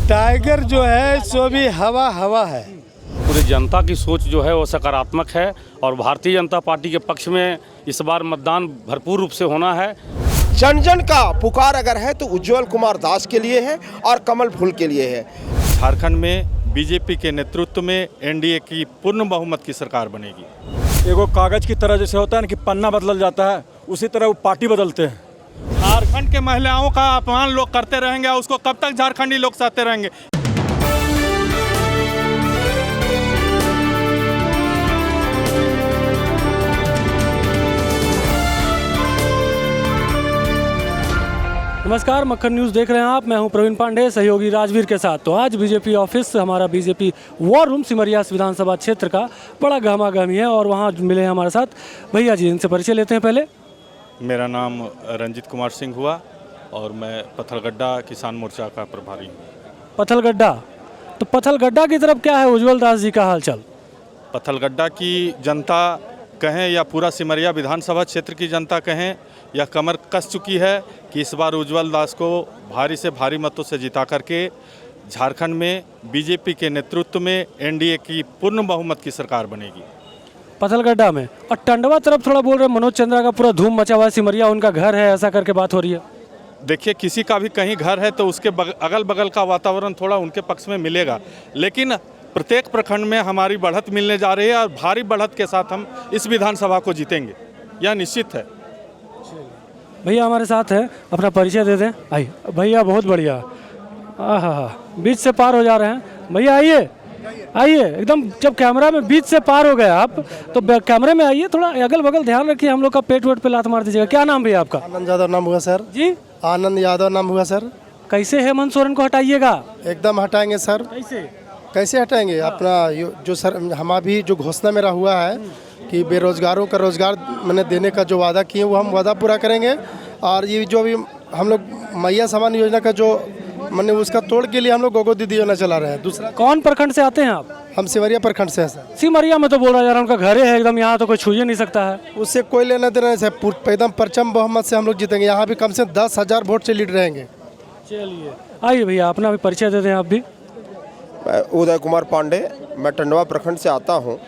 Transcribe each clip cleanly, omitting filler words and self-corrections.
Tiger जो है सो भी हवा हवा है। पूरी जनता की सोच जो है वो सकारात्मक है और भारतीय जनता पार्टी के पक्ष में इस बार मतदान भरपूर रूप से होना है। जन जन का पुकार अगर है तो उज्जवल कुमार दास के लिए है और कमल फूल के लिए है। झारखंड में बीजेपी के नेतृत्व में एनडीए की पूर्ण बहुमत की सरकार बनेगी। एगो कागज की तरह जैसे होता है ना कि पन्ना बदल जाता है, उसी तरह वो पार्टी बदलते हैं। झारखंड के महिलाओं का अपमान लोग करते रहेंगे और उसको कब तक झारखंडी लोग सहते रहेंगे। नमस्कार, मक्खन न्यूज़ देख रहे हैं आप। मैं हूं प्रवीण पांडे, सहयोगी राजवीर के साथ। तो आज बीजेपी ऑफिस, हमारा बीजेपी वॉर रूम सिमरिया विधानसभा क्षेत्र का बड़ा गहमा-गहमी है और वहां मिले हैं हमारे साथ भैया जी। इनसे परिचय लेते हैं पहले। मेरा नाम रंजित कुमार सिंह हुआ और मैं पत्थलगड्डा किसान मोर्चा का प्रभारी हूँ। पत्थलगड्डा, तो पत्थलगड्डा की तरफ क्या है उज्जवल दास जी का हालचाल? पत्थलगड्डा की जनता कहें या पूरा सिमरिया विधानसभा क्षेत्र की जनता कहें, यह कमर कस चुकी है कि इस बार उज्जवल दास को भारी से भारी मतों से जिता करके झारखंड में बीजेपी के नेतृत्व में एनडीए की पूर्ण बहुमत की सरकार बनेगी। पत्थलगड्डा में। और टंडवा तरफ थोड़ा बोल रहे हैं मनोज चंद्रा का पूरा धूम मचा हुआ है, सिमरिया उनका घर है, ऐसा करके बात हो रही है। देखिए, किसी का भी कहीं घर है तो उसके अगल बगल का वातावरण थोड़ा उनके पक्ष में मिलेगा, लेकिन प्रत्येक प्रखंड में हमारी बढ़त मिलने जा रही है और भारी बढ़त के साथ हम इस विधानसभा को जीतेंगे, यह निश्चित है। भैया हमारे साथ हैं, अपना परिचय दे दें। आइए भैया, बहुत बढ़िया। आहा, बीच से पार हो जा रहे हैं भैया। आइए आइए, एकदम जब कैमरा में बीच से पार हो गए आप तो कैमरे में आइए, थोड़ा अगल बगल ध्यान रखिए, हम लोग का पेट वेट पे लात मार दीजिएगा। क्या नाम भैया आपका? आनंद यादव नाम हुआ सर जी। आनंद यादव नाम हुआ सर। कैसे हेमंत सोरेन को हटाइएगा? एकदम हटाएंगे सर। कैसे हटाएंगे? अपना जो सर हम अभी जो घोषणा मेरा हुआ है कि बेरोजगारों का रोजगार मैंने देने का जो वादा किए वो हम वादा पूरा करेंगे। और ये जो भी हम लोग मैया समान योजना का जो मैंने उसका तोड़ के लिए हम लोग गोगो दीदी योजना चला रहे हैं। दूसरा, कौन प्रखंड से आते हैं आप? हम सिमरिया प्रखंड से हैं सर। सिमरिया में तो बोल रहा यार उनका घर है एकदम, यहाँ तो कोई छू ही नहीं सकता है। उससे कोई लेना देना नहीं सर, एकदम परचम बहुमत से हम लोग जीतेंगे। यहाँ भी कम से 10,000 वोट से लीड रहेंगे। चलिए आइए भैया, अपना भी परिचय दे दें आप भी। मैं उदय कुमार पांडे, मैं टंडवा प्रखंड से आता हूँ।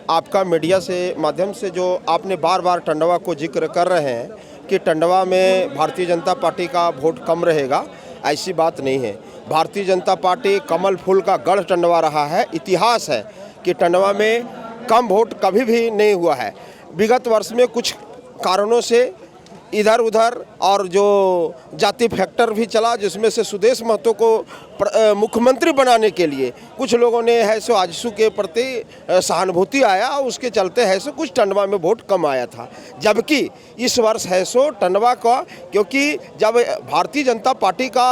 आपका मीडिया से माध्यम से जो आपने बार बार टंडवा को जिक्र कर रहे हैं कि टंडवा में भारतीय जनता पार्टी का वोट कम रहेगा, ऐसी बात नहीं है। भारतीय जनता पार्टी कमल फूल का गढ़ टंडवा रहा है। इतिहास है कि टंडवा में कम वोट कभी भी नहीं हुआ है। विगत वर्ष में कुछ कारणों से इधर उधर और जो जाति फैक्टर भी चला, जिसमें से सुदेश महतो को मुख्यमंत्री बनाने के लिए कुछ लोगों ने है सो आजसू के प्रति सहानुभूति आया, उसके चलते है सो कुछ टंडवा में वोट कम आया था। जबकि इस वर्ष है सो टंडवा का, क्योंकि जब भारतीय जनता पार्टी का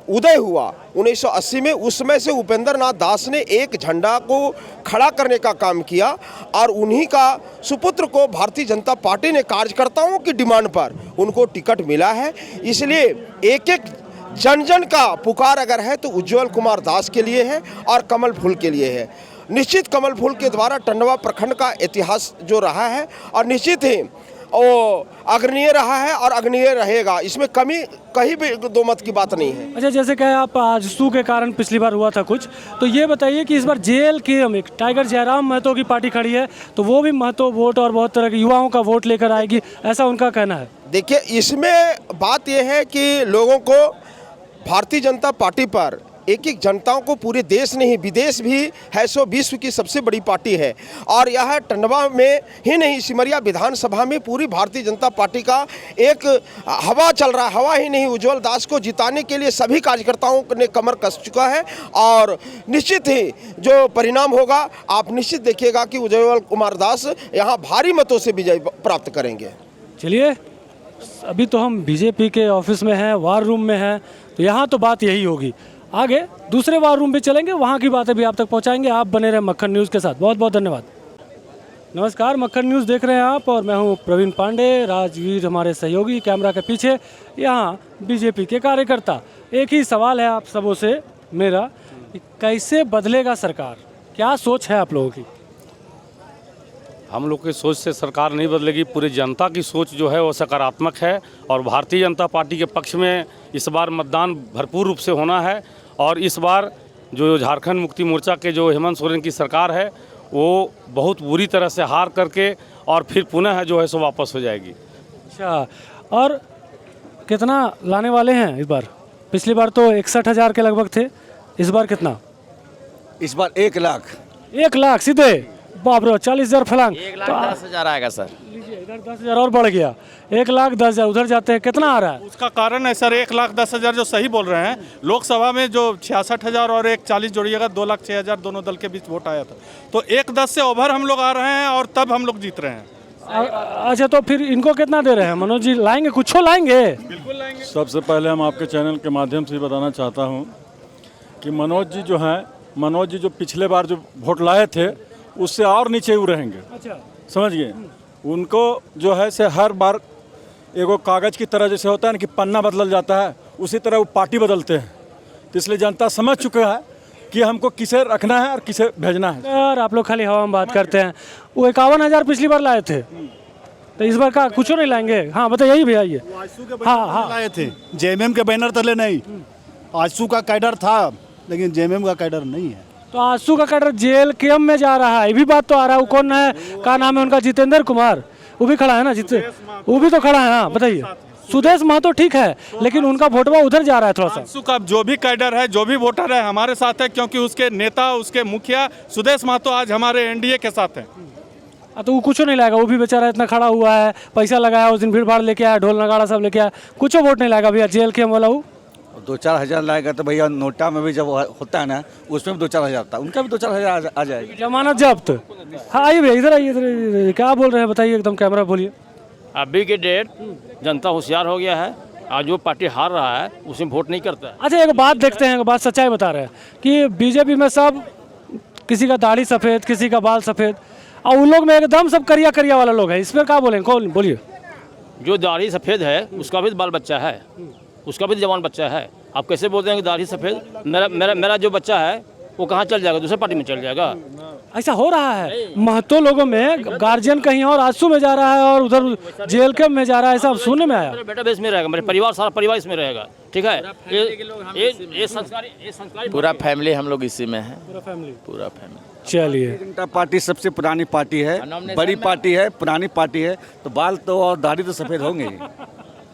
उदय हुआ 1980 में, उस समय से उपेंद्र नाथ दास ने एक झंडा को खड़ा करने का काम किया और उन्हीं का सुपुत्र को भारतीय जनता पार्टी ने कार्यकर्ताओं की डिमांड पर उनको टिकट मिला है। इसलिए एक एक जन जन का पुकार अगर है तो उज्जवल कुमार दास के लिए है और कमल फूल के लिए है। निश्चित कमल फूल के द्वारा टंडवा प्रखंड का इतिहास जो रहा है और निश्चित ही वो अग्रणीय रहा है और अग्रणीय रहेगा, इसमें कमी कहीं भी दो मत की बात नहीं है। अच्छा, जैसे कहे आप आजसू के कारण पिछली बार हुआ था कुछ, तो ये बताइए कि इस बार जेल के में टाइगर जयराम महतो की पार्टी खड़ी है, तो वो भी महतो वोट और बहुत तरह के युवाओं का वोट लेकर आएगी, ऐसा उनका कहना है। देखिए, इसमें बात यह है कि लोगों को भारतीय जनता पार्टी पर एक एक जनताओं को पूरे देश नहीं विदेश भी है सो विश्व की सबसे बड़ी पार्टी है। और यह टंडवा में ही नहीं, सिमरिया विधानसभा में पूरी भारतीय जनता पार्टी का एक हवा चल रहा है। हवा ही नहीं, उज्जवल दास को जिताने के लिए सभी कार्यकर्ताओं ने कमर कस चुका है और निश्चित ही जो परिणाम होगा आप निश्चित देखिएगा कि उज्जवल कुमार दास यहाँ भारी मतों से विजय प्राप्त करेंगे। चलिए, अभी तो हम बीजेपी के ऑफिस में हैं, वार रूम में हैं, तो यहाँ तो बात यही होगी। आगे दूसरे वार रूम पे चलेंगे, वहाँ की बातें भी आप तक पहुँचाएंगे। आप बने रहे मक्खन न्यूज़ के साथ। बहुत बहुत धन्यवाद। नमस्कार, मक्खन न्यूज़ देख रहे हैं आप और मैं हूँ प्रवीण पांडे, राजवीर हमारे सहयोगी कैमरा के पीछे, यहाँ बीजेपी के कार्यकर्ता। एक ही सवाल है आप सबों से मेरा कि कैसे बदलेगा सरकार, क्या सोच है आप लोगों की? हम लोग की सोच से सरकार नहीं बदलेगी, पूरी जनता की सोच जो है वो सकारात्मक है और भारतीय जनता पार्टी के पक्ष में इस बार मतदान भरपूर रूप से होना है। और इस बार जो झारखंड मुक्ति मोर्चा के जो हेमंत सोरेन की सरकार है वो बहुत बुरी तरह से हार करके और फिर पुनः जो है सो वापस हो जाएगी। अच्छा, और कितना लाने वाले हैं इस बार? पिछली बार तो 61,000 के लगभग थे, इस बार कितना? इस बार 1 लाख 1 लाख सीधे? बाप रे, 40,000 फलांग। 1,10,000 आएगा सर। लीजिए, इधर 10,000 और बढ़ गया, 1,10,000 उधर जाते हैं, कितना आ रहा है? उसका कारण है सर 1,10,000 जो सही बोल रहे हैं। लोकसभा में जो 66,000 और 1,40,000 जोड़िएगा 2,06,000 दोनों दल के बीच वोट आया था, तो 1,10 से ओवर हम लोग आ रहे हैं और तब हम लोग जीत रहे हैं। अच्छा, तो फिर इनको कितना दे रहे हैं? मनोज जी लाएंगे, कुछ लाएंगे? बिल्कुल लाएंगे। सबसे पहले हम आपके चैनल के माध्यम से बताना चाहता हूँ कि मनोज जी जो पिछले बार जो वोट लाए थे उससे और नीचे ही रहेंगे। अच्छा, समझ गए? उनको जो है से हर बार एगो कागज़ की तरह जैसे होता है ना कि पन्ना बदल जाता है, उसी तरह वो पार्टी बदलते हैं। तो इसलिए जनता समझ चुका है कि हमको किसे रखना है और किसे भेजना है। यार आप लोग खाली हवा में बात करते हैं। वो 51,000 पिछली बार लाए थे, तो इस बार का कुछ नहीं लाएंगे? हाँ बताइए भैया। ये हाँ लाए थे, जेएमएम के बैनर तले नहीं, आजसू का कैडर था लेकिन जेएमएम का कैडर नहीं है। तो आंसू का कैडर जेल केम में जा रहा है, ये भी बात तो आ रहा है। वो कौन है, क्या नाम है उनका? जितेंद्र कुमार, वो भी खड़ा है ना? वो भी तो खड़ा है। हाँ बताइए। सुदेश महतो ठीक है, लेकिन उनका वोटवा उधर जा रहा है थोड़ा सा। आंसू का जो भी कैडर है, जो भी वोटर है हमारे साथ है, क्योंकि उसके नेता, उसके मुखिया सुदेश महतो आज हमारे एनडीए के साथ हैं। तो वो कुछ नहीं लाएगा, वो भी बेचारा इतना खड़ा हुआ है, पैसा लगाया, उस दिन भीड़ भाड़ लेके आया, ढोल नगाड़ा सब लेके आया, कुछ वोट नहीं लाएगा भैया। जेल केम वाला वो 2-4 हज़ार लाएगा तो भैया नोटा में भी जब होता है ना उसमें भी 2-4 हज़ार था, उनका भी 2-4 हज़ार आ जाएगी। जमानत जब्त। हाँ आइए भैया, इधर आइए, इधर क्या बोल रहे हैं बताइए, एकदम कैमरा बोलिए। अभी के डेट जनता होशियार हो गया है, आज जो पार्टी हार रहा है उसमें वोट नहीं करता है। अच्छा एक बात देखते हैं, एक बात सच्चाई बता रहे हैं कि बीजेपी में सब, किसी का दाढ़ी सफ़ेद, किसी का बाल सफ़ेद, और उन लोग में एकदम सब करिया करिया वाला लोग है। इस पर क्या बोलें? कौन बोलिए? जो दाढ़ी सफ़ेद है उसका भी बाल बच्चा है, उसका भी जवान बच्चा है। आप कैसे बोलते हैं कि दाढ़ी सफ़ेद? मेरा जो बच्चा है वो कहाँ चल जाएगा? दूसरे पार्टी में चल जाएगा। ऐसा हो रहा है। महतो लोगों में गार्जियन कहीं और आंसू में जा रहा है और उधर जेल के में जा रहा है, ऐसा सुनने में आया। मेरा बेटा भी इसमें रहेगा, मेरे परिवार, सारा परिवार इसमें रहेगा। ठीक है, ये संस्कारी पूरा फैमिली हम लोग इसी में है। पूरा फैमिली। चलिए, जनता पार्टी सबसे पुरानी पार्टी है, बड़ी पार्टी है, पुरानी पार्टी है, तो बाल तो और दाढ़ी तो सफ़ेद होंगे ही।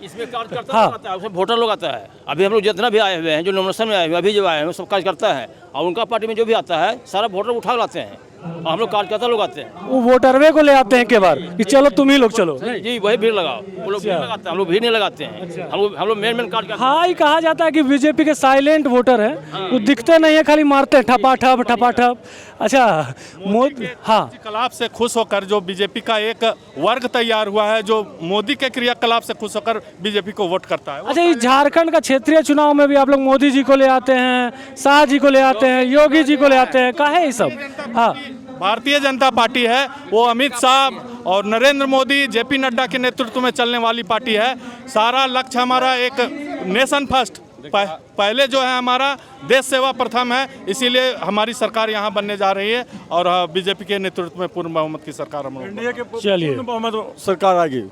इसमें कार्यकर्ता लोग आता है, उसमें वोटर लोग आता है। अभी हम लोग जितना भी आए हुए हैं, जो नॉमिनेशन में आए हुए अभी जो आए हैं, वो सब कार्यकर्ता है, और उनका पार्टी में जो भी आता है सारा वोटर उठा लाते हैं, और हम लोग कार्यकर्ता लोग आते हैं। वो वोटरवे को ले आते हैं के बार कि चलो तुम ही लोग चलो। जी वही भीड़ लगाओ, वो लोग भीड़ लगाते हैं, हम लोग भीड़ नहीं लगाते हैं। हम लोग मेन कार्यकर्ता। हाँ, ये कहा जाता है कि बीजेपी के साइलेंट वोटर हैं, वो दिखते नहीं है, खाली मारते हैं ठपाठप ठपाठप। अच्छा मोदी, हाँ, क्रियाकलाप से खुश होकर जो बीजेपी का एक वर्ग तैयार हुआ है, जो मोदी के क्रियाकलाप से खुश होकर बीजेपी को वोट करता है। अच्छा, ये झारखंड का क्षेत्रीय चुनाव में भी आप लोग मोदी जी को ले आते हैं, शाह जी को ले आते हैं, योगी जी को ले आते हैं, काहे ये सब? हाँ, भारतीय जनता पार्टी है वो अमित शाह और नरेंद्र मोदी, जेपी नड्डा के नेतृत्व में चलने वाली पार्टी है। सारा लक्ष्य हमारा एक नेशन फर्स्ट, पहले जो है हमारा देश सेवा प्रथम है, इसीलिए हमारी सरकार यहाँ बनने जा रही है और बीजेपी के नेतृत्व में पूर्ण बहुमत की सरकार हम लोग। चलिए, बहुमत सरकार आएगी।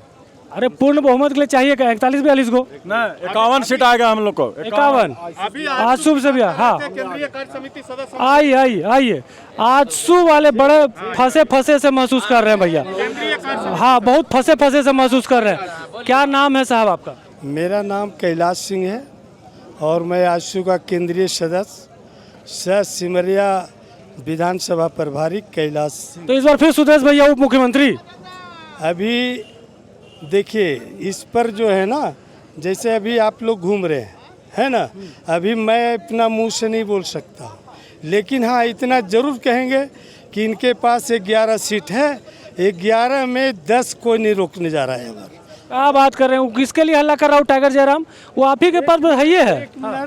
अरे पूर्ण बहुमत के लिए चाहिए क्या? 41-42 को? ना 51 सीट आएगा हम लोग को। 51 आजसू से भी। हाँ केंद्रीय कार्य समिति सदस्य आइए, आजसू वाले बड़े फंसे से महसूस कर रहे हैं भैया। हाँ, बहुत फंसे से महसूस कर रहे हैं। क्या नाम है साहब आपका? मेरा नाम कैलाश सिंह है और मैं आजसू का केंद्रीय सदस्य सिमरिया विधानसभा प्रभारी कैलाश सिंह। तो इस बार फिर सुदेश भैया उप मुख्यमंत्री? अभी देखिए, इस पर जो है ना, जैसे अभी आप लोग घूम रहे हैं, है ना, अभी मैं अपना मुंह से नहीं बोल सकता, लेकिन हाँ इतना ज़रूर कहेंगे कि इनके पास 11 सीट है, 11 में 10 कोई नहीं रोकने जा रहा है। हमारा क्या बात कर रहे हैं? किसके लिए हल्ला कर रहा हूँ? टाइगर जयराम, वो आप ही के पास है ही है।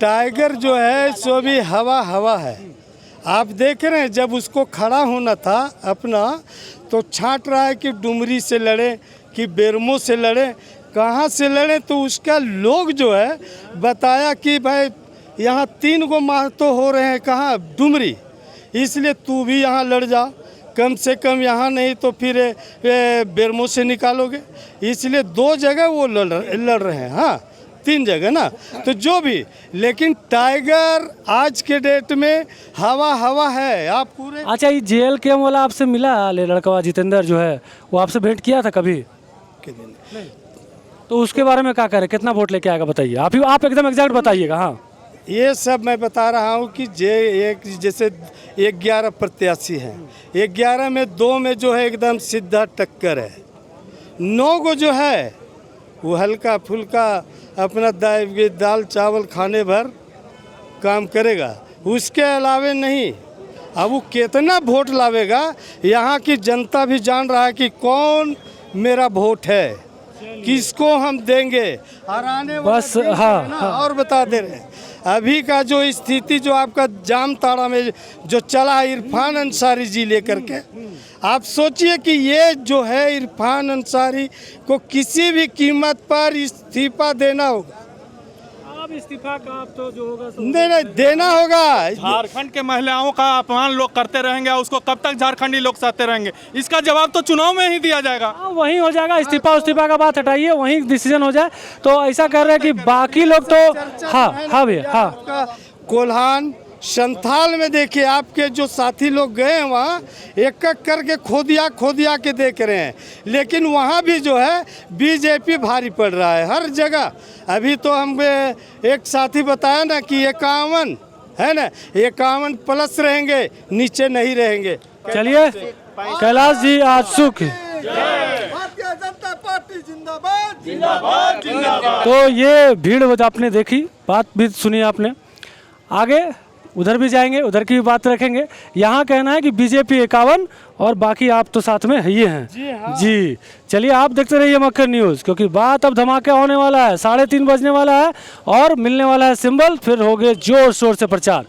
टाइगर जो है सो भी हवा है। आप देख रहे हैं, जब उसको खड़ा होना था अपना, तो छांट रहा है कि डुमरी से लड़े कि बेरमो से लड़े, कहाँ से लड़े। तो उसका लोग जो है बताया कि भाई यहाँ 3 गो महतो हो रहे हैं, कहाँ? डुमरी, इसलिए तू भी यहाँ लड़ जा। कम से कम यहाँ नहीं तो फिर बेरमो से निकालोगे, इसलिए 2 जगह वो लड़ रहे हैं। हाँ 3 जगह ना, तो जो भी, लेकिन टाइगर आज के डेट में हवा है। आप पूरे अच्छा, ये JLKM वाला आपसे मिला लड़का जितेंद्र जो है, वो आपसे भेंट किया था कभी? नहीं। तो उसके बारे में क्या करें, कितना वोट लेके आएगा बताइए, आप एकदम एग्जैक्ट बताइएगा। हाँ ये सब मैं बता रहा हूँ कि जैसे 11 प्रत्याशी हैं, 11 में 2 में जो है एकदम सीधा टक्कर है, 9 को जो है वो हल्का फुल्का अपना दाल चावल खाने भर काम करेगा, उसके अलावे नहीं। अब वो कितना वोट लावेगा, यहाँ की जनता भी जान रहा है कि कौन मेरा वोट है, किसको हम देंगे। और आने बस हाँ। और बता दे रहे हैं, अभी का जो स्थिति जो आपका जामताड़ा में जो चला है इरफान अंसारी जी लेकर के, आप सोचिए कि ये जो है इरफान अंसारी को किसी भी कीमत पर इस्तीफा देना होगा। अब इस्तीफा का आप तो जो होगा नहीं देना होगा। झारखंड के महिलाओं का अपमान लोग करते रहेंगे, उसको कब तक झारखंडी लोग सहते रहेंगे? इसका जवाब तो चुनाव में ही दिया जाएगा। वहीं हो जाएगा, इस्तीफा का बात हटाइए, वहीं डिसीजन हो जाए। तो ऐसा कर रहे हैं कि बाकी लोग तो हाँ भैया हाँ। कोल्हान संथाल में देखिए, आपके जो साथी लोग गए हैं वहाँ एक एक करके खोदिया के देख रहे हैं, लेकिन वहाँ भी जो है बीजेपी भारी पड़ रहा है हर जगह। अभी तो हम एक साथी बताया ना कि 51 है ना, 51 प्लस रहेंगे, नीचे नहीं रहेंगे। चलिए कैलाश जी आज सुख। भारतीय जनता पार्टी जिंदाबाद जिंदाबाद जिंदाबाद। तो ये भीड़ आपने देखी, बात भी सुनी आपने, आगे उधर भी जाएंगे, उधर की भी बात रखेंगे। यहाँ कहना है कि बीजेपी 51 और बाकी आप तो साथ में ही हैं। जी चलिए आप देखते रहिए मक्खन न्यूज़, क्योंकि बात अब धमाका होने वाला है, 3:30 बजने वाला है और मिलने वाला है सिंबल, फिर हो गए जोर शोर से प्रचार।